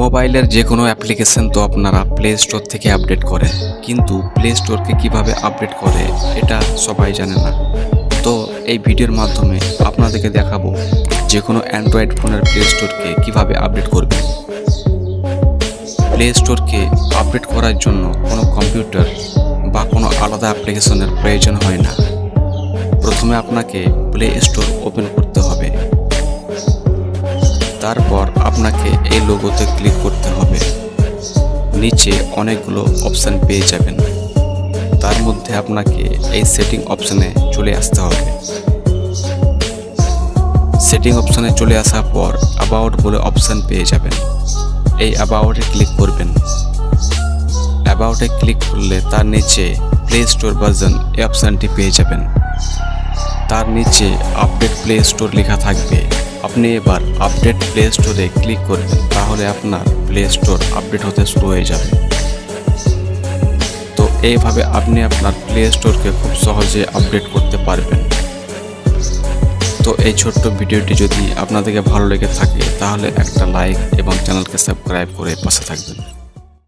মোবাইলের যে কোনো অ্যাপ্লিকেশন তো আপনারা প্লে স্টোর থেকে আপডেট করে, কিন্তু প্লে স্টোরকে কীভাবে আপডেট করে এটা সবাই জানে না। তো এই ভিডিওর মাধ্যমে আপনাদেরকে দেখাবো যে কোনো অ্যান্ড্রয়েড ফোনের প্লে স্টোরকে কীভাবে আপডেট করবে। প্লে স্টোরকে আপডেট করার জন্য কোনো কম্পিউটার বা কোনো আলাদা অ্যাপ্লিকেশনের প্রয়োজন হয় না। প্রথমে আপনাকে প্লে স্টোর ওপেন করতে হবে, তারপর আপনাকে এই লোগোতে ক্লিক করতে হবে। নিচে অনেকগুলো অপশান পেয়ে যাবেন, তার মধ্যে আপনাকে এই সেটিং অপশানে চলে আসতে হবে। সেটিং অপশানে চলে আসার পর অ্যাবাউট বলে অপশান পেয়ে যাবেন, এই অ্যাবাউটে ক্লিক করবেন। অ্যাবাউটে ক্লিক করলে তার নিচে প্লে স্টোর ভার্সন এই অপশানটি পেয়ে যাবেন। তার নিচে আপডেট প্লে স্টোর লেখা থাকবে। আপনি এবার আপডেট প্লে স্টোরে ক্লিক করবেন, তাহলে আপনার প্লে স্টোর আপডেট হতে শুরু হয়ে যাবে। তো এইভাবে আপনি আপনার প্লে স্টোরকে খুব সহজে আপডেট করতে পারবেন। তো এই ছোট্ট ভিডিওটি যদি আপনাদেরকে ভালো লেগে থাকে তাহলে একটা লাইক এবং চ্যানেলকে সাবস্ক্রাইব করে পাশে থাকবেন।